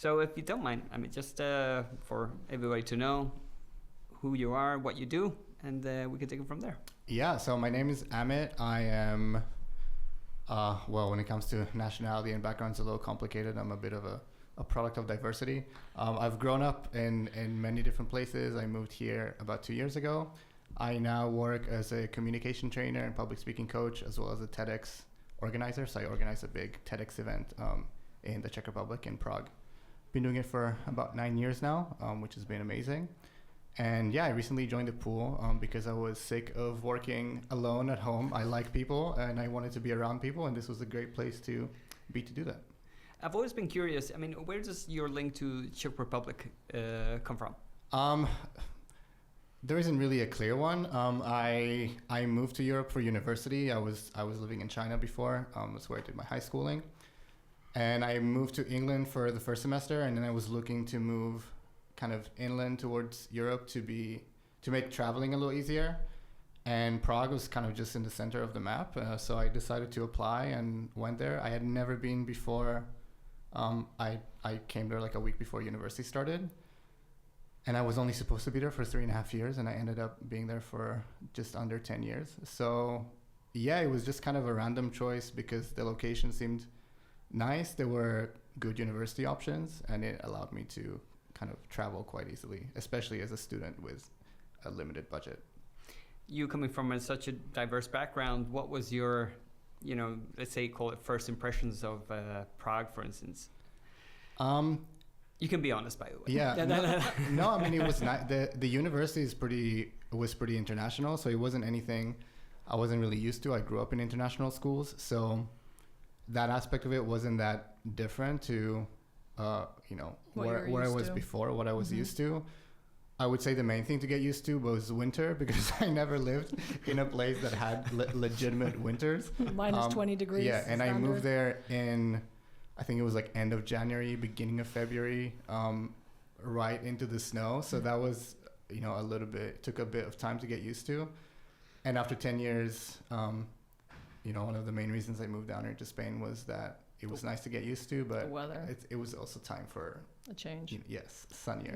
So if you don't mind, I mean, just for everybody to know who you are, what you do, and we can take it from there. Yeah, so my name is Amit. I am, well, when it comes to nationality and background, it's a little complicated. I'm a bit of a product of diversity. I've grown up in many different places. I moved here about 2 years ago. I now work as a communication trainer and public speaking coach, as well as a TEDx organizer. So I organize a big TEDx event in the Czech Republic, in Prague. Been doing it for about 9 years now, which has been amazing. And yeah, I recently joined the pool because I was sick of working alone at home. I like people and I wanted to be around people, and this was a great place to be to do that. I've always been curious. I mean, where does your link to Czech Republic come from? There isn't really a clear one. I moved to Europe for university. I was living in China before. That's where I did my high schooling. And I moved to England for the first semester, and then I was looking to move kind of inland towards Europe to make traveling a little easier. And Prague was kind of just in the center of the map. So I decided to apply and went there. I had never been before. I came there like a week before university started. And I was only supposed to be there for 3.5 years, and I ended up being there for just under 10 years. So yeah, it was just kind of a random choice because the location seemed nice. There were good university options, and it allowed me to kind of travel quite easily, especially as a student with a limited budget. You coming from such a diverse background, what was your, let's say, call it first impressions of Prague, for instance? You can be honest, by the way. Yeah. No, I mean, it was not, the university was pretty international, so it wasn't anything I wasn't really used to. I grew up in international schools, so that aspect of it wasn't that different to where I was before, what I was used to. I would say the main thing to get used to was winter, because I never lived in a place that had legitimate winters. Minus 20 degrees. Yeah, and standard. I moved there in, I think it was like end of January, beginning of February, right into the snow. So that was, took a bit of time to get used to. And after 10 years, one of the main reasons I moved down here to Spain was that it was nice to get used to, but the weather. It was also time for a change. Yes, sunnier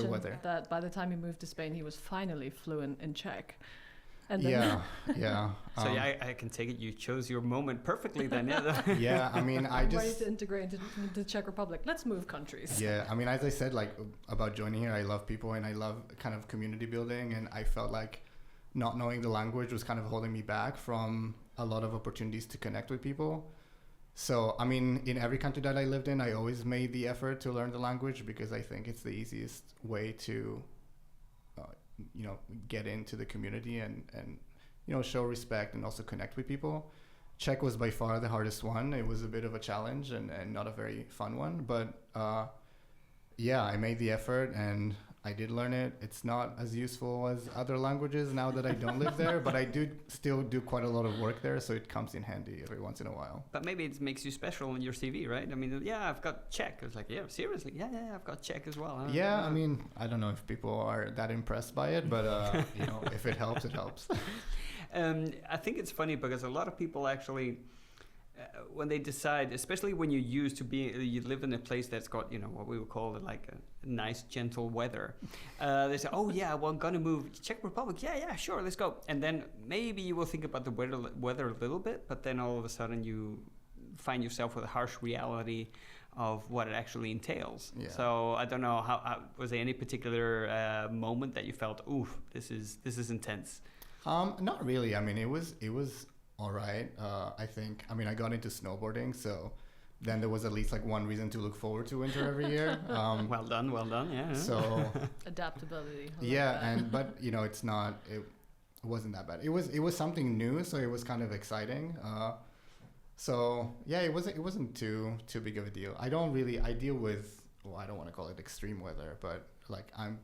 weather. That by the time he moved to Spain, he was finally fluent in Czech. And then yeah. So I can take it you chose your moment perfectly then. Yeah. Yeah, I mean, I'm ready to integrate into the Czech Republic. Let's move countries. Yeah, I mean, as I said, like about joining here, I love people and I love kind of community building, and I felt like not knowing the language was kind of holding me back from a lot of opportunities to connect with people. So, I mean, in every country that I lived in, I always made the effort to learn the language because I think it's the easiest way to, get into the community and show respect and also connect with people. Czech was by far the hardest one. It was a bit of a challenge and not a very fun one. But, I made the effort and I did learn it. It's not as useful as other languages now that I don't live there, but I do still do quite a lot of work there, so it comes in handy every once in a while. But maybe it makes you special in your CV, right? I mean, I've got Czech. I was like, yeah, seriously? Yeah, I've got Czech as well. Huh? Yeah, I mean, I don't know if people are that impressed by it, but, if it helps, it helps. I think it's funny because a lot of people actually... when they decide, especially when you live in a place that's got, what we would call it like a nice, gentle weather, they say, oh yeah, well, I'm going to move to Czech Republic. Yeah, sure, let's go. And then maybe you will think about the weather a little bit, but then all of a sudden you find yourself with a harsh reality of what it actually entails. Yeah. So I don't know, how was there any particular moment that you felt, oof, this is intense? Not really. I mean, it was all right. I think, I got into snowboarding, so then there was at least like one reason to look forward to winter every year. Well done. Yeah. So adaptability. but it wasn't that bad. It was something new, so it was kind of exciting. It wasn't too big of a deal. I deal with, I don't want to call it extreme weather, but like I'm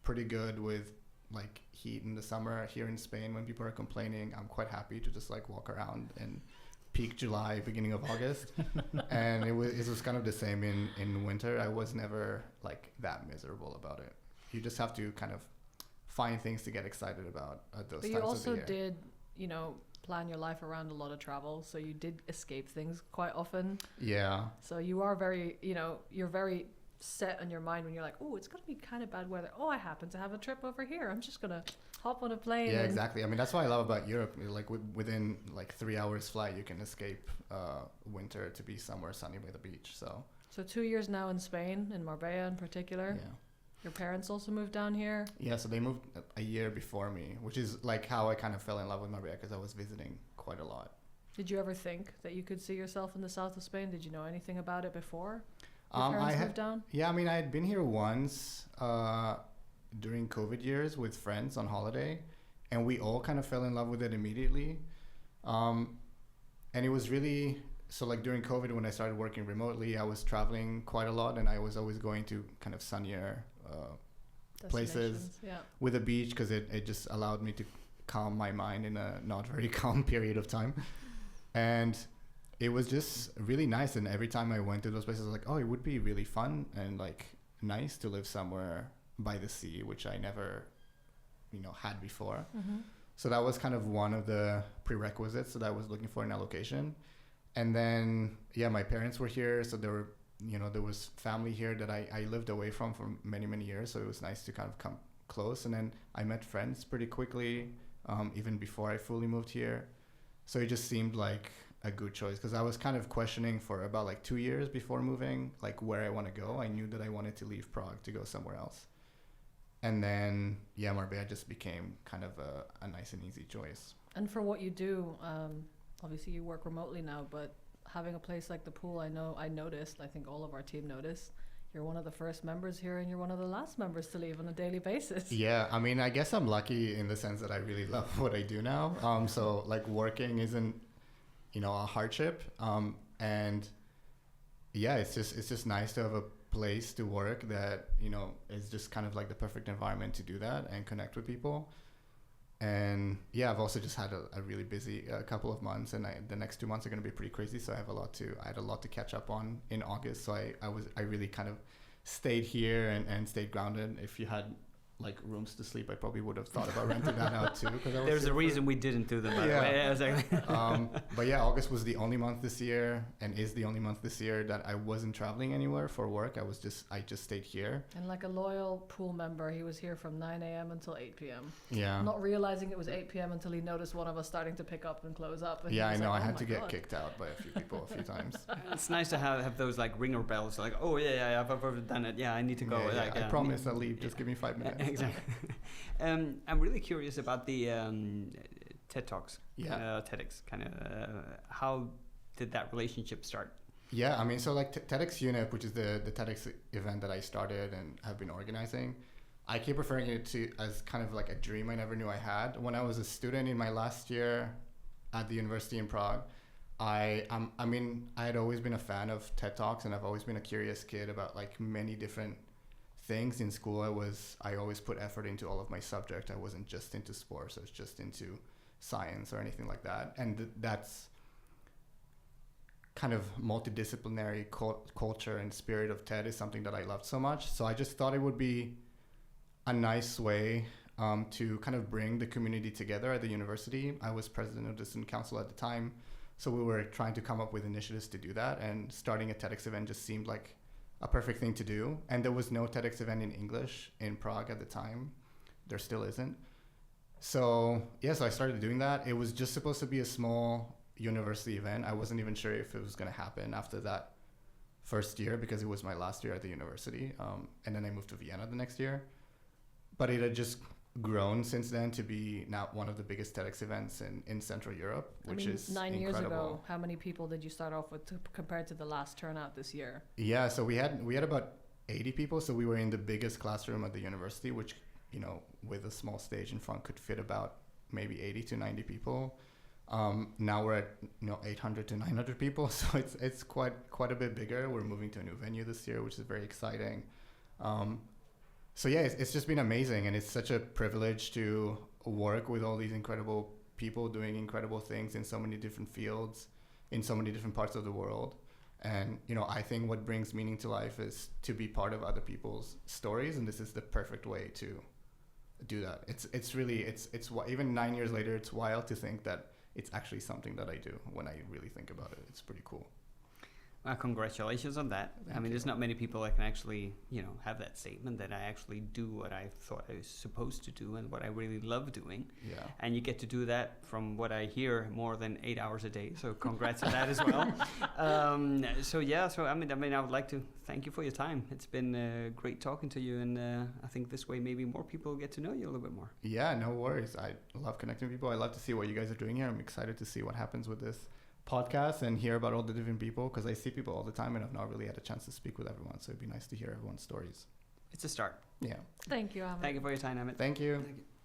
pretty good with like heat in the summer here in Spain. When people are complaining, I'm quite happy to just like walk around in peak July, beginning of August. And it was kind of the same in winter. I was never like that miserable about it. You just have to kind of find things to get excited about at those times of the year. But you also did, plan your life around a lot of travel, so you did escape things quite often. Yeah. So you are very, you're very set in your mind when you're like, oh, it's gonna be kind of bad weather. Oh, I happen to have a trip over here. I'm just gonna hop on a plane. Yeah, and exactly. I mean, that's what I love about Europe. Like within like 3 hours flight, you can escape winter to be somewhere sunny by the beach. So 2 years now in Spain, in Marbella in particular. Yeah. Your parents also moved down here. Yeah, so they moved a year before me, which is like how I kind of fell in love with Marbella because I was visiting quite a lot. Did you ever think that you could see yourself in the south of Spain? Did you know anything about it before your I parents had moved down? Yeah, I mean, I had been here once during COVID years with friends on holiday, and we all kind of fell in love with it immediately. And it was really, so like during COVID, when I started working remotely, I was traveling quite a lot, and I was always going to kind of sunnier places Destinations, yeah. with a beach because it just allowed me to calm my mind in a not very calm period of time. And it was just really nice. And every time I went to those places, I was like, oh, it would be really fun and like nice to live somewhere by the sea, which I never, had before. Mm-hmm. So that was kind of one of the prerequisites that I was looking for in a location. And then, yeah, my parents were here. So there was family here that I lived away from for many, many years. So it was nice to kind of come close. And then I met friends pretty quickly, even before I fully moved here. So it just seemed like a good choice because I was kind of questioning for about like 2 years before moving, like where I want to go. I knew that I wanted to leave Prague to go somewhere else. And then, yeah, Marbella just became kind of a nice and easy choice. And for what you do, obviously you work remotely now, but having a place like the pool, I noticed, I think all of our team noticed, you're one of the first members here and you're one of the last members to leave on a daily basis. Yeah, I mean, I guess I'm lucky in the sense that I really love what I do now. So like working isn't, a hardship. And yeah, it's just nice to have a place to work that, is just kind of like the perfect environment to do that and connect with people. And yeah, I've also just had a really busy couple of months, and the next 2 months are going to be pretty crazy. So I had a lot to catch up on in August. So I really kind of stayed here and stayed grounded. If you had like rooms to sleep, I probably would have thought about renting that out too. There's a reason we didn't do them. By the way. Yeah, exactly. But yeah, August was the only month this year, and is the only month this year that I wasn't traveling anywhere for work. I just stayed here. And like a loyal pool member, he was here from 9 a.m. until 8 p.m. Yeah. Not realizing it was 8 p.m. until he noticed one of us starting to pick up and close up. And yeah, I know. Like, I had to get kicked out by a few people a few times. It's nice to have those like ringer bells, like, oh yeah, I've ever done it. Yeah, I need to go. Yeah, like, I promise I'll leave. Just give me 5 minutes. Exactly. I'm really curious about the TED Talks. Yeah. TEDx kind of. How did that relationship start? Yeah, I mean, so like TEDx UNIP, which is the TEDx event that I started and have been organizing, I keep referring it to as kind of like a dream I never knew I had. When I was a student in my last year at the university in Prague, I had always been a fan of TED Talks, and I've always been a curious kid about like many different things. In school, I always put effort into all of my subjects. I wasn't just into sports. I was just into science or anything like that. And that's kind of multidisciplinary culture and spirit of TED is something that I loved so much. So I just thought it would be a nice way to kind of bring the community together at the university. I was president of the student council at the time, so we were trying to come up with initiatives to do that, and starting a TEDx event just seemed like a perfect thing to do. And there was no TEDx event in English in Prague at the time. There still isn't. So I started doing that. It was just supposed to be a small university event. I wasn't even sure if it was going to happen after that first year because it was my last year at the university. And then I moved to Vienna the next year. But it had just grown since then to be now one of the biggest TEDx events in Central Europe, which is 9 incredible. years ago, how many people did you start off with compared to the last turnout this year? Yeah, so we had about 80 people. So we were in the biggest classroom at the university, which, with a small stage in front could fit about maybe 80 to 90 people. Now we're at 800 to 900 people, so it's quite a bit bigger. We're moving to a new venue this year, which is very exciting. So yeah, it's just been amazing, and it's such a privilege to work with all these incredible people doing incredible things in so many different fields, in so many different parts of the world. And I think what brings meaning to life is to be part of other people's stories, and this is the perfect way to do that. It's really even 9 years later, it's wild to think that it's actually something that I do when I really think about it. It's pretty cool. Congratulations on that. I Thank mean, there's you. not many people that can actually, have that statement that I actually do what I thought I was supposed to do and what I really love doing. Yeah. And you get to do that from what I hear more than 8 hours a day. So congrats on that as well. So I mean, I would like to thank you for your time. It's been great talking to you, and I think this way maybe more people get to know you a little bit more. Yeah, no worries. I love connecting with people. I love to see what you guys are doing here. I'm excited to see what happens with this podcast and hear about all the different people, because I see people all the time and I've not really had a chance to speak with everyone. So it'd be nice to hear everyone's stories. It's a start. Yeah. Thank you, Ahmed. Thank you for your time, Amit. Thank you. Thank you.